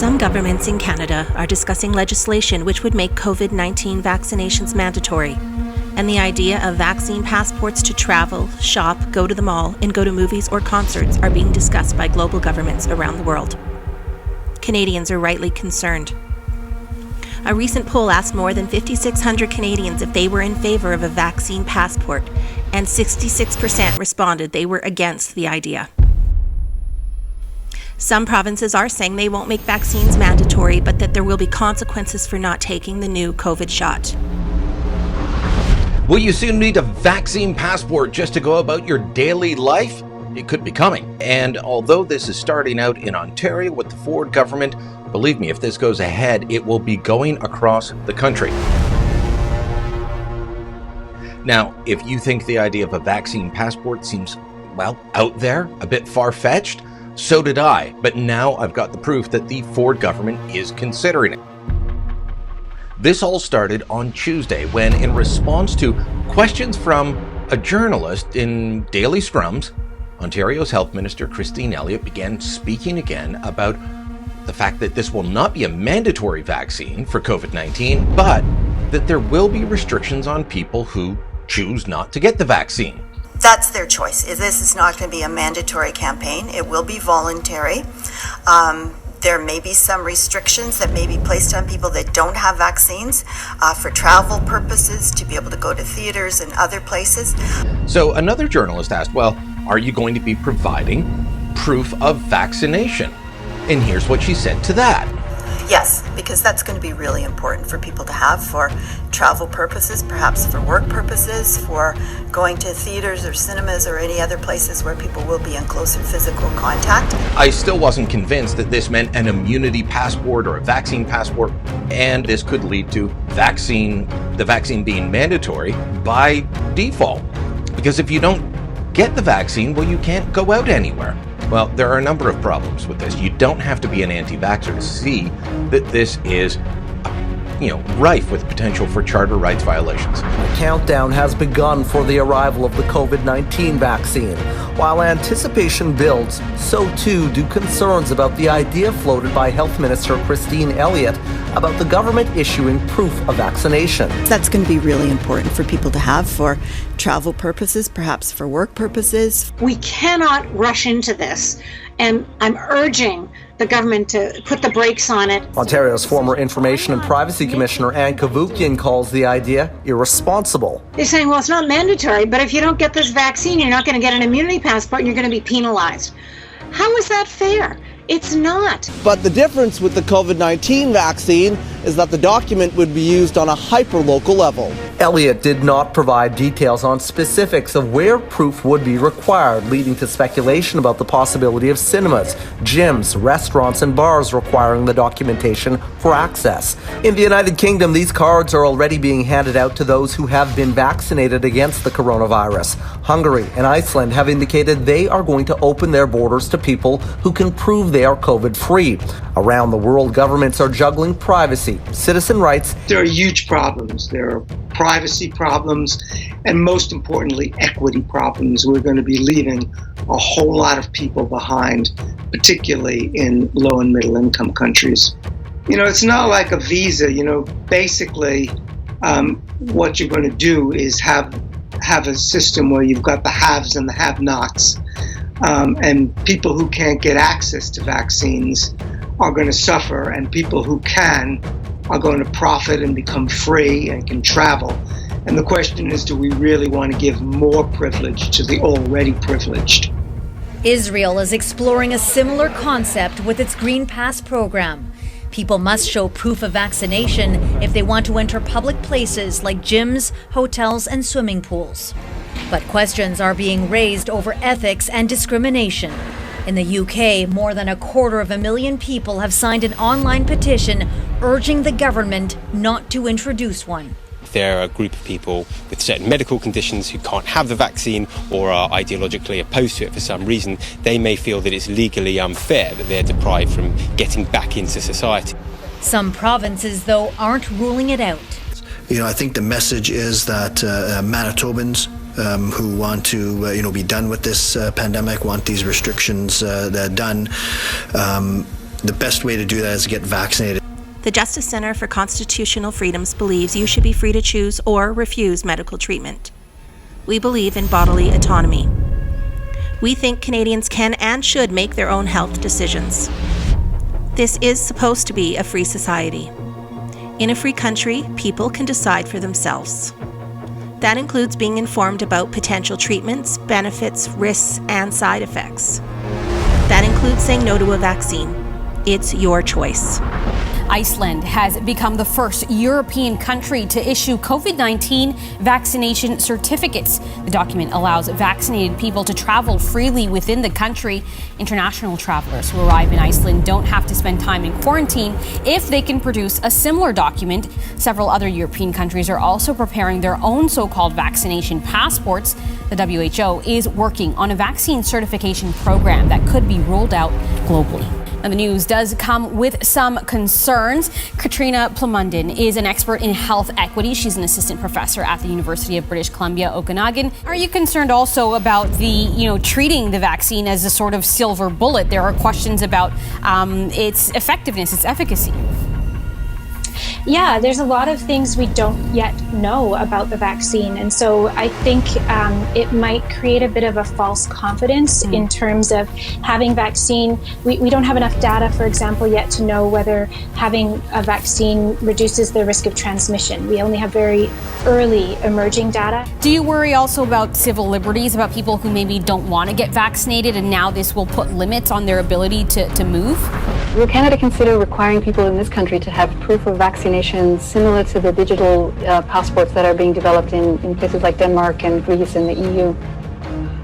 Some governments in Canada are discussing legislation which would make COVID-19 vaccinations mandatory. And the idea of vaccine passports to travel, shop, go to the mall, and go to movies or concerts are being discussed by global governments around the world. Canadians are rightly concerned. A recent poll asked more than 5,600 Canadians if they were in favor of a vaccine passport, and 66% responded they were against the idea. Some provinces are saying they won't make vaccines mandatory, but that there will be consequences for not taking the new COVID shot. Will you soon need a vaccine passport just to go about your daily life? It could be coming. And although this is starting out in Ontario with the Ford government, believe me, if this goes ahead, it will be going across the country. Now, if you think the idea of a vaccine passport seems, well, out there, a bit far-fetched, so did I. But now I've got the proof that the Ford government is considering it. This all started on Tuesday when, in response to questions from a journalist in Daily Scrums, Ontario's Health Minister Christine Elliott began speaking again about the fact that this will not be a mandatory vaccine for COVID-19, but that there will be restrictions on people who choose not to get the vaccine. That's their choice. This is not going to be a mandatory campaign. It will be voluntary. There may be some restrictions that may be placed on people that don't have vaccines for travel purposes, to be able to go to theaters and other places. So another journalist asked, well, are you going to be providing proof of vaccination? And here's what she said to that. Yes, because that's going to be really important for people to have for travel purposes, perhaps for work purposes, for going to theaters or cinemas or any other places where people will be in closer physical contact. I still wasn't convinced that this meant an immunity passport or a vaccine passport, and this could lead to the vaccine being mandatory by default. Because if you don't get the vaccine, well, you can't go out anywhere. Well, there are a number of problems with this. You don't have to be an anti-vaxxer to see that this is, rife with potential for charter rights violations. The countdown has begun for the arrival of the COVID-19 vaccine. While anticipation builds, so too do concerns about the idea floated by Health Minister Christine Elliott about the government issuing proof of vaccination. That's going to be really important for people to have for travel purposes, perhaps for work purposes. We cannot rush into this, and I'm urging the government to put the brakes on it. Ontario's former Information and Privacy Commissioner Ann Cavoukian calls the idea irresponsible. They're saying, well, it's not mandatory, but if you don't get this vaccine, you're not going to get an immunity passport and you're going to be penalized. How is that fair? It's not. But the difference with the COVID-19 vaccine is that the document would be used on a hyper-local level. Elliott did not provide details on specifics of where proof would be required, leading to speculation about the possibility of cinemas, gyms, restaurants, and bars requiring the documentation for access. In the United Kingdom, these cards are already being handed out to those who have been vaccinated against the coronavirus. Hungary and Iceland have indicated they are going to open their borders to people who can prove they are COVID-free. Around the world, governments are juggling privacy, citizen rights. There are huge problems. There are privacy problems, and most importantly, equity problems. We're going to be leaving a whole lot of people behind, particularly in low and middle income countries. It's not like a visa. Basically, what you're going to do is have a system where you've got the haves and the have-nots. And people who can't get access to vaccines are going to suffer, and people who can are going to profit and become free and can travel. And the question is, do we really want to give more privilege to the already privileged? Israel is exploring a similar concept with its Green Pass program. People must show proof of vaccination if they want to enter public places like gyms, hotels, and swimming pools. But questions are being raised over ethics and discrimination. In the UK, more than 250,000 people have signed an online petition urging the government not to introduce one. If there are a group of people with certain medical conditions who can't have the vaccine or are ideologically opposed to it for some reason, they may feel that it's legally unfair that they're deprived from getting back into society. Some provinces, though, aren't ruling it out. I think the message is that Manitobans who want to, be done with this pandemic, want these restrictions done, The best way to do that is to get vaccinated. The Justice Center for Constitutional Freedoms believes you should be free to choose or refuse medical treatment. We believe in bodily autonomy. We think Canadians can and should make their own health decisions. This is supposed to be a free society. In a free country, people can decide for themselves. That includes being informed about potential treatments, benefits, risks, and side effects. That includes saying no to a vaccine. It's your choice. Iceland has become the first European country to issue COVID-19 vaccination certificates. The document allows vaccinated people to travel freely within the country. International travelers who arrive in Iceland don't have to spend time in quarantine if they can produce a similar document. Several other European countries are also preparing their own so-called vaccination passports. The WHO is working on a vaccine certification program that could be rolled out globally. And the news does come with some concerns. Katrina Plumundon is an expert in health equity. She's an assistant professor at the University of British Columbia, Okanagan. Are you concerned also about treating the vaccine as a sort of silver bullet? There are questions about its effectiveness, its efficacy. Yeah, there's a lot of things we don't yet know about the vaccine. And so I think it might create a bit of a false confidence in terms of having vaccine. We don't have enough data, for example, yet to know whether having a vaccine reduces the risk of transmission. We only have very early emerging data. Do you worry also about civil liberties, about people who maybe don't want to get vaccinated, and now this will put limits on their ability to move? Will Canada consider requiring people in this country to have proof of vaccination similar to the digital passports that are being developed in places like Denmark and Greece and the EU?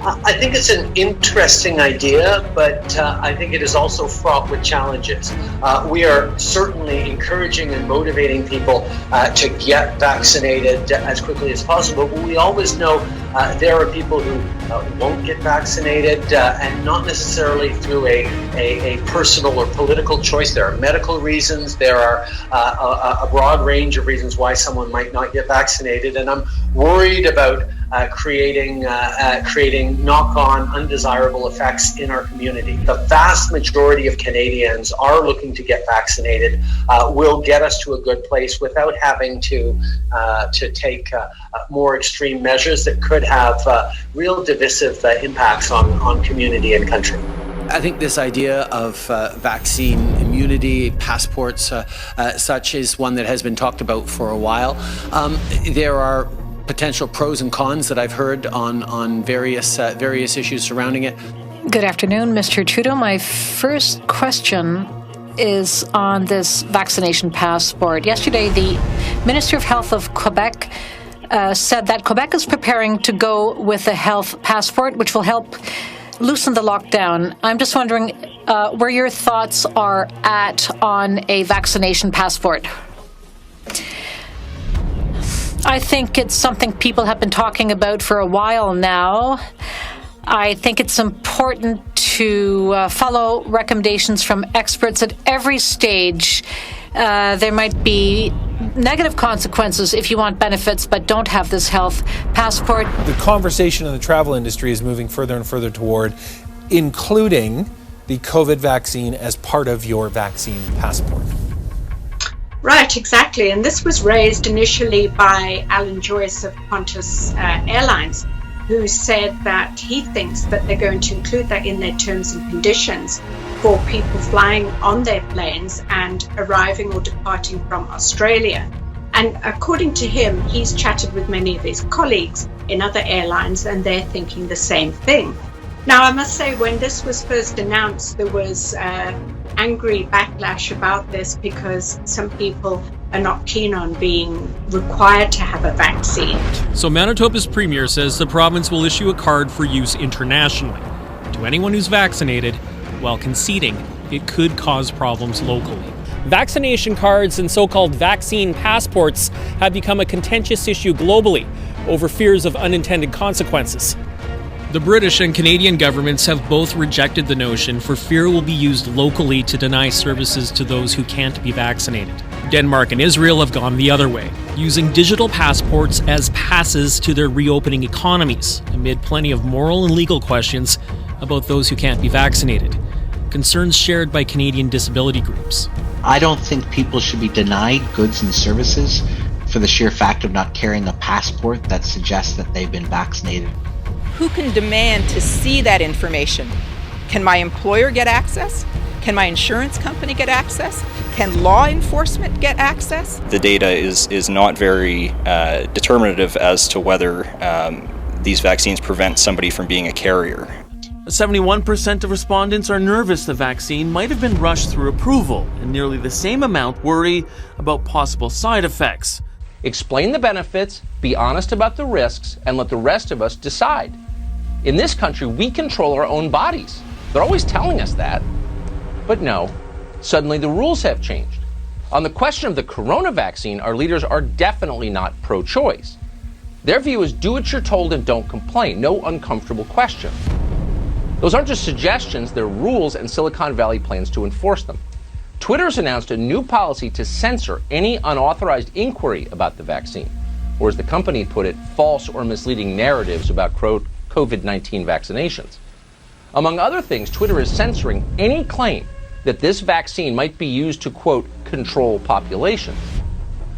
I think it's an interesting idea, but I think it is also fraught with challenges. We are certainly encouraging and motivating people to get vaccinated as quickly as possible, but we always know there are people who won't get vaccinated and not necessarily through a personal or political choice. There are medical reasons, there are a broad range of reasons why someone might not get vaccinated, and I'm worried about creating knock-on undesirable effects in our community. The vast majority of Canadians are looking to get vaccinated, will get us to a good place without having to take more extreme measures that could have real divisive impacts on community and country. I think this idea of vaccine immunity, passports, such is one that has been talked about for a while. There are potential pros and cons that I've heard on various issues surrounding it. Good afternoon, Mr. Trudeau. My first question is on this vaccination passport. Yesterday, the Minister of Health of Quebec said that Quebec is preparing to go with a health passport, which will help loosen the lockdown. I'm just wondering where your thoughts are at on a vaccination passport. I think it's something people have been talking about for a while now. I think it's important to follow recommendations from experts at every stage. There might be negative consequences if you want benefits but don't have this health passport. The conversation in the travel industry is moving further and further toward including the COVID vaccine as part of your vaccine passport. Right, exactly. And this was raised initially by Alan Joyce of Qantas Airlines, who said that he thinks that they're going to include that in their terms and conditions for people flying on their planes and arriving or departing from Australia. And according to him, he's chatted with many of his colleagues in other airlines, and they're thinking the same thing. Now, I must say, when this was first announced, there was angry backlash about this because some people are not keen on being required to have a vaccine. So Manitoba's premier says the province will issue a card for use internationally to anyone who's vaccinated, while conceding it could cause problems locally. Vaccination cards and so-called vaccine passports have become a contentious issue globally over fears of unintended consequences. The British and Canadian governments have both rejected the notion for fear it will be used locally to deny services to those who can't be vaccinated. Denmark and Israel have gone the other way, using digital passports as passes to their reopening economies, amid plenty of moral and legal questions about those who can't be vaccinated. concerns shared by Canadian disability groups. I don't think people should be denied goods and services for the sheer fact of not carrying a passport that suggests that they've been vaccinated. Who can demand to see that information? Can my employer get access? Can my insurance company get access? Can law enforcement get access? The data is not very determinative as to whether these vaccines prevent somebody from being a carrier. 71% of respondents are nervous the vaccine might have been rushed through approval, and nearly the same amount worry about possible side effects. Explain the benefits, be honest about the risks, and let the rest of us decide. In this country, we control our own bodies. They're always telling us that. But no, suddenly the rules have changed. On the question of the corona vaccine, our leaders are definitely not pro-choice. Their view is do what you're told and don't complain. No uncomfortable questions. Those aren't just suggestions, they're rules and Silicon Valley plans to enforce them. Twitter's announced a new policy to censor any unauthorized inquiry about the vaccine, or as the company put it, false or misleading narratives about COVID-19 vaccinations. Among other things, Twitter is censoring any claim that this vaccine might be used to, quote, control populations.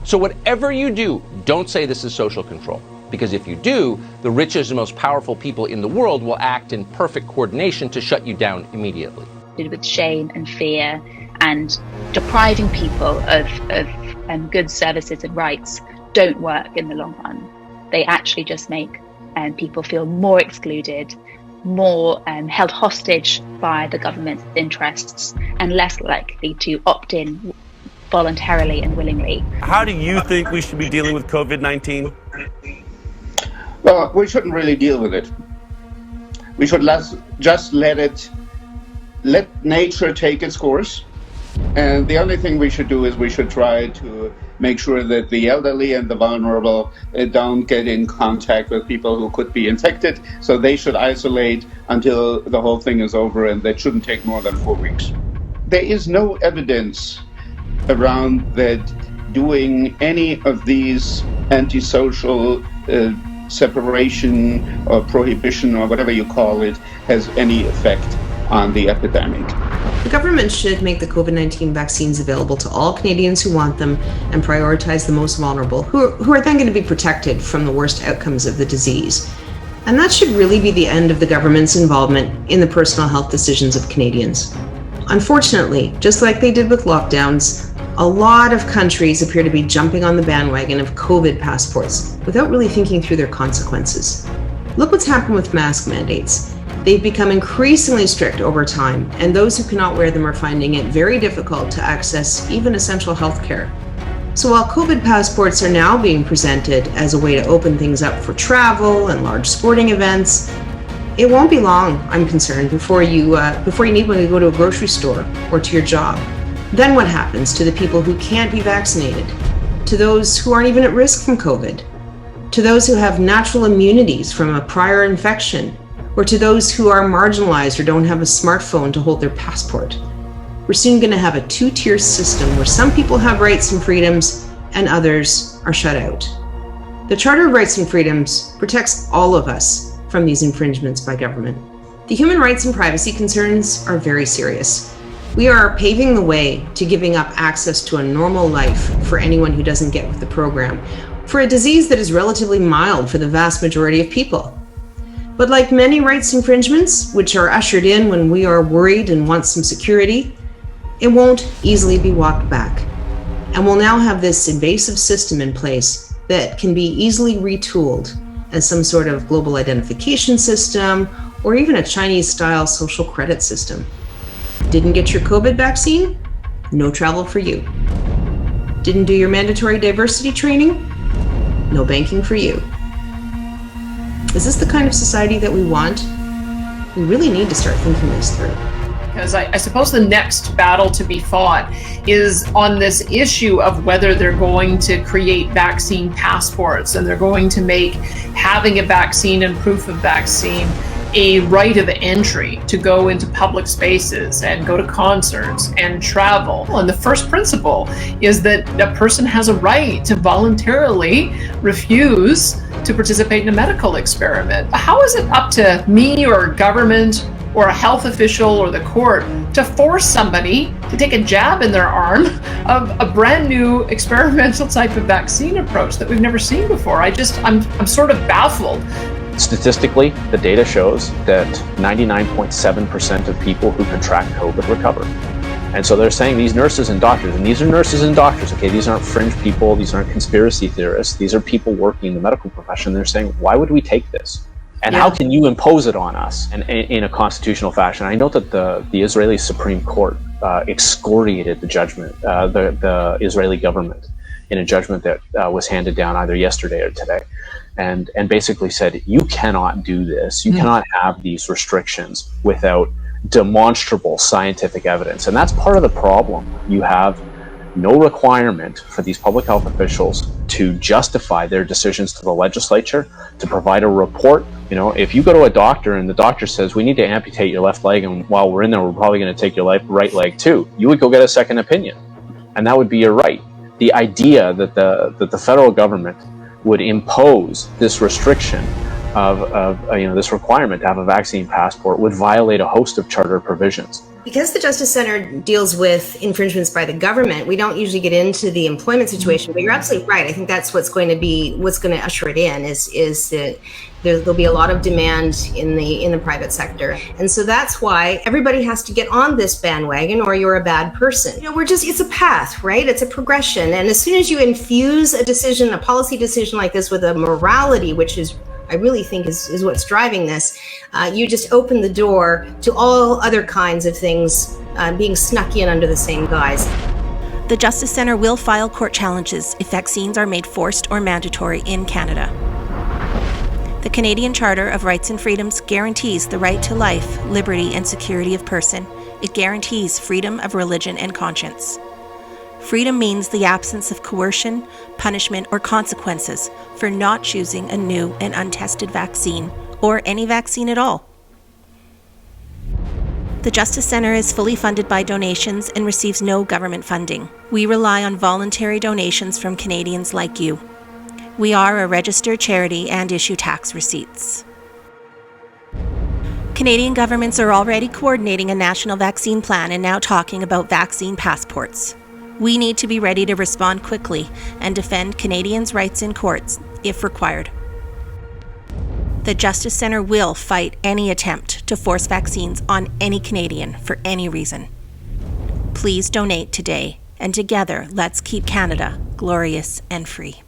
So whatever you do, don't say this is social control. Because if you do, the richest and most powerful people in the world will act in perfect coordination to shut you down immediately. With shame and fear and depriving people of goods, services and rights don't work in the long run. They actually just make people feel more excluded, more held hostage by the government's interests, and less likely to opt in voluntarily and willingly. How do you think we should be dealing with COVID-19? Well, we shouldn't really deal with it. We should just let nature take its course. And the only thing we should do is we should try to make sure that the elderly and the vulnerable don't get in contact with people who could be infected. So they should isolate until the whole thing is over, and that shouldn't take more than 4 weeks. There is no evidence around that doing any of these antisocial separation or prohibition or whatever you call it has any effect on the epidemic. The government should make the COVID-19 vaccines available to all Canadians who want them and prioritize the most vulnerable, who are then going to be protected from the worst outcomes of the disease. And that should really be the end of the government's involvement in the personal health decisions of Canadians. Unfortunately, just like they did with lockdowns, a lot of countries appear to be jumping on the bandwagon of COVID passports without really thinking through their consequences. Look what's happened with mask mandates. They've become increasingly strict over time, and those who cannot wear them are finding it very difficult to access even essential health care. So while COVID passports are now being presented as a way to open things up for travel and large sporting events, it won't be long, I'm concerned, before you need one to go to a grocery store or to your job. Then what happens to the people who can't be vaccinated? To those who aren't even at risk from COVID? To those who have natural immunities from a prior infection? Or to those who are marginalized or don't have a smartphone to hold their passport? We're soon going to have a two-tier system where some people have rights and freedoms and others are shut out. The Charter of Rights and Freedoms protects all of us from these infringements by government. The human rights and privacy concerns are very serious. We are paving the way to giving up access to a normal life for anyone who doesn't get with the program, for a disease that is relatively mild for the vast majority of people. But like many rights infringements, which are ushered in when we are worried and want some security, it won't easily be walked back. And we'll now have this invasive system in place that can be easily retooled as some sort of global identification system or even a Chinese-style social credit system. Didn't get your COVID vaccine? No travel for you. Didn't do your mandatory diversity training? No banking for you. Is this the kind of society that we want? We really need to start thinking this through. Because I suppose the next battle to be fought is on this issue of whether they're going to create vaccine passports and they're going to make having a vaccine and proof of vaccine a right of entry to go into public spaces and go to concerts and travel. And the first principle is that a person has a right to voluntarily refuse to participate in a medical experiment. How is it up to me or government or a health official or the court to force somebody to take a jab in their arm of a brand new experimental type of vaccine approach that we've never seen before. I'm sort of baffled. Statistically, the data shows that 99.7% of people who contract COVID recover. And so they're saying these nurses and doctors, and these are nurses and doctors, okay, these aren't fringe people, these aren't conspiracy theorists, these are people working in the medical profession. They're saying, why would we take this? And how can you impose it on us in a constitutional fashion? I know that the Israeli Supreme Court excoriated the judgment, the Israeli government, in a judgment that was handed down either yesterday or today, and basically said, you cannot do this, you cannot have these restrictions without demonstrable scientific evidence. And that's part of the problem. You have no requirement for these public health officials to justify their decisions to the legislature, to provide a report. You know, if you go to a doctor and the doctor says, we need to amputate your left leg, and while we're in there, we're probably going to take your right leg too, you would go get a second opinion. And that would be your right. The idea that the federal government would impose this restriction of this requirement to have a vaccine passport would violate a host of charter provisions. Because the Justice Center deals with infringements by the government, we don't usually get into the employment situation, but you're absolutely right. I think that's what's going to usher it in is that there'll be a lot of demand in the private sector. And so that's why everybody has to get on this bandwagon, or you're a bad person. You know, it's a path, right? It's a progression. And as soon as you infuse a policy decision like this with a morality, which is I really think is what's driving this, you just open the door to all other kinds of things being snuck in under the same guise. The Justice Centre will file court challenges if vaccines are made forced or mandatory in Canada. The Canadian Charter of Rights and Freedoms guarantees the right to life, liberty, and security of person. It guarantees freedom of religion and conscience. Freedom means the absence of coercion, punishment, or consequences for not choosing a new and untested vaccine, or any vaccine at all. The Justice Centre is fully funded by donations and receives no government funding. We rely on voluntary donations from Canadians like you. We are a registered charity and issue tax receipts. Canadian governments are already coordinating a national vaccine plan and now talking about vaccine passports. We need to be ready to respond quickly and defend Canadians' rights in courts if required. The Justice Centre will fight any attempt to force vaccines on any Canadian for any reason. Please donate today, and together let's keep Canada glorious and free.